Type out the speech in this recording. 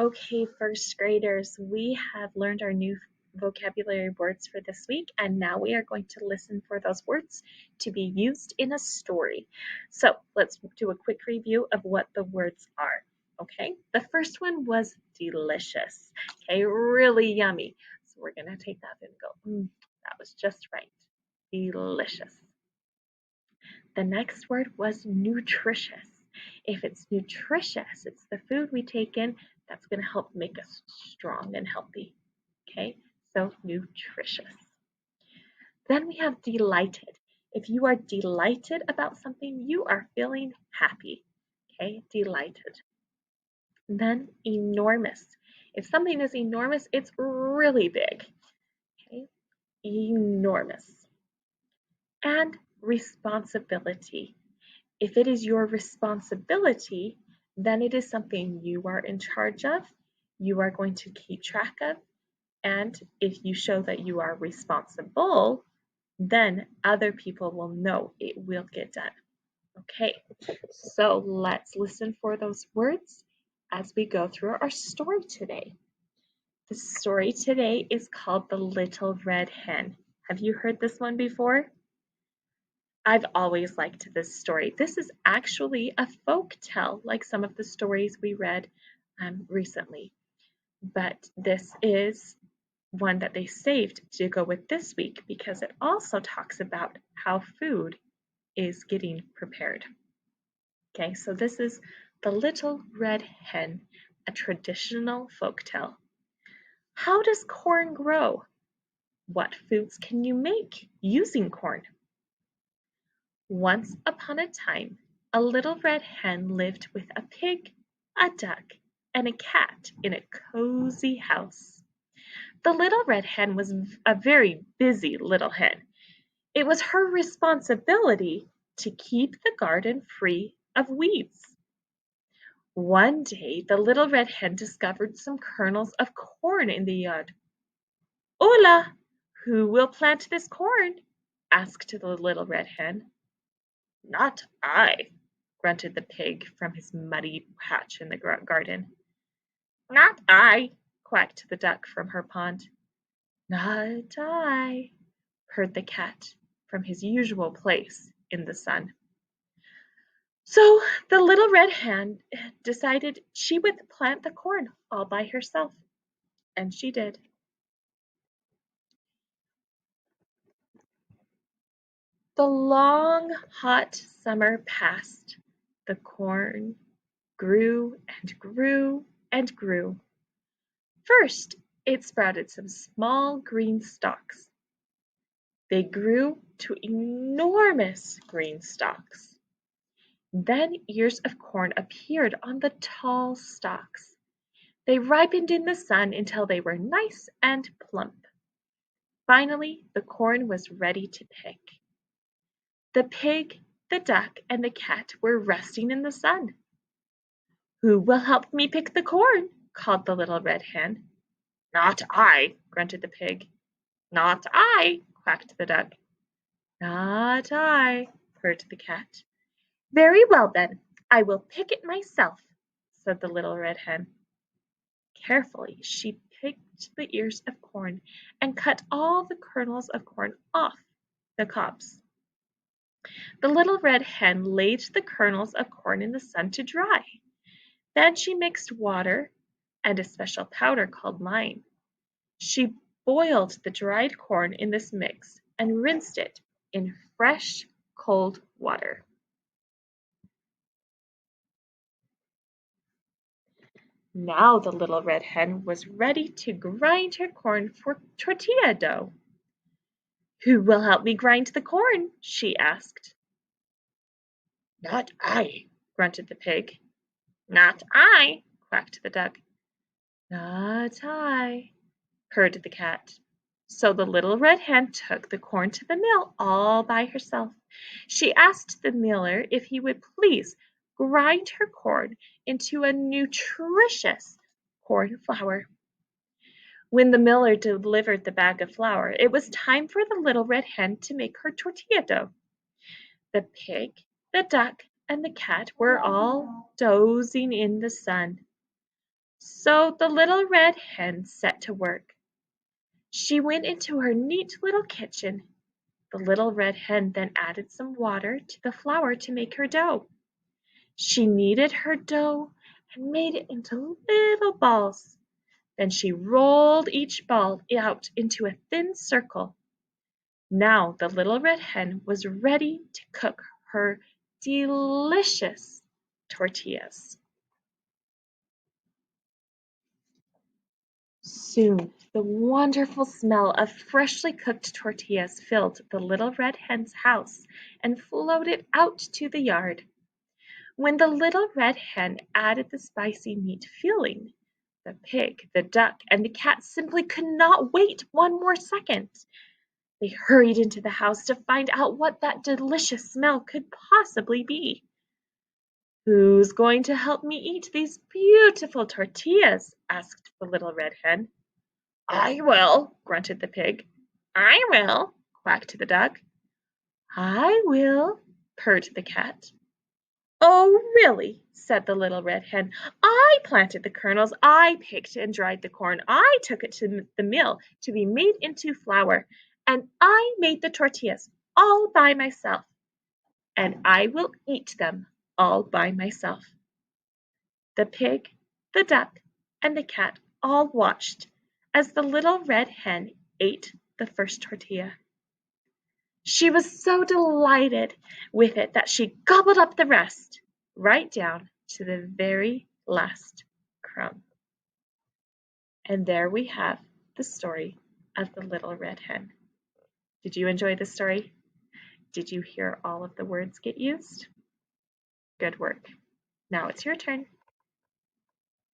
Okay, first graders, we have learned our new vocabulary words for this week, and now we are going to listen for those words to be used in a story. So let's do a quick review of what the words are. Okay, the first one was delicious. Okay, really yummy. So we're going to take that and go, that was just right. Delicious. The next word was nutritious. If it's nutritious, it's the food we take in that's going to help make us strong and healthy. Okay, so nutritious. Then we have delighted. If you are delighted about something, you are feeling happy. Okay, delighted. Then enormous. If something is enormous, it's really big. Okay, enormous. And responsibility. If it is your responsibility, then it is something you are in charge of, you are going to keep track of, and if you show that you are responsible, then other people will know it will get done. Okay, so let's listen for those words as we go through our story today. The story today is called The Little Red Hen. Have you heard this one before? I've always liked this story. This is actually a folk tale, like some of the stories we read recently. But this is one that they saved to go with this week because it also talks about how food is getting prepared. Okay, so this is The Little Red Hen, a traditional folk tale. How does corn grow? What foods can you make using corn? Once upon a time, a little red hen lived with a pig, a duck, and a cat in a cozy house. The little red hen was a very busy little hen. It was her responsibility to keep the garden free of weeds. One day, the little red hen discovered some kernels of corn in the yard. "Hola! Who will plant this corn?" asked the little red hen. "Not I," grunted the pig from his muddy patch in the garden. "Not I," quacked the duck from her pond. "Not I," purred the cat from his usual place in the sun. So the little red hen decided she would plant the corn all by herself, and she did. The long, hot summer passed. The corn grew and grew and grew. First, it sprouted some small green stalks. They grew to enormous green stalks. Then ears of corn appeared on the tall stalks. They ripened in the sun until they were nice and plump. Finally, the corn was ready to pick. The pig, the duck, and the cat were resting in the sun. "Who will help me pick the corn?" called the little red hen. "Not I," grunted the pig. "Not I," quacked the duck. "Not I," purred the cat. "Very well then, I will pick it myself," said the little red hen. Carefully she picked the ears of corn and cut all the kernels of corn off the cobs. The little red hen laid the kernels of corn in the sun to dry. Then she mixed water and a special powder called lime. She boiled the dried corn in this mix and rinsed it in fresh, cold water. Now the little red hen was ready to grind her corn for tortilla dough. "Who will help me grind the corn?" she asked. "Not I," grunted the pig. "Not I," quacked the duck. "Not I," purred the cat. So the little red hen took the corn to the mill all by herself. She asked the miller if he would please grind her corn into a nutritious corn flour. When the miller delivered the bag of flour, it was time for the little red hen to make her tortilla dough. The pig, the duck, and the cat were all dozing in the sun. So the little red hen set to work. She went into her neat little kitchen. The little red hen then added some water to the flour to make her dough. She kneaded her dough and made it into little balls. Then she rolled each ball out into a thin circle. Now the little red hen was ready to cook her delicious tortillas. Soon the wonderful smell of freshly cooked tortillas filled the little red hen's house and floated out to the yard. When the little red hen added the spicy meat filling, the pig, the duck, and the cat simply could not wait one more second. They hurried into the house to find out what that delicious smell could possibly be. "Who's going to help me eat these beautiful tortillas?" asked the little red hen. "I will," grunted the pig. "I will," quacked the duck. "I will," purred the cat. "Oh, really?" said the little red hen. "I planted the kernels, I picked and dried the corn, I took it to the mill to be made into flour, and I made the tortillas all by myself, and I will eat them all by myself." The pig, the duck, and the cat all watched as the little red hen ate the first tortilla. She was so delighted with it that she gobbled up the rest, right down to the very last crumb. And there we have the story of the Little Red Hen. Did you enjoy the story? Did you hear all of the words get used? Good work. Now it's your turn.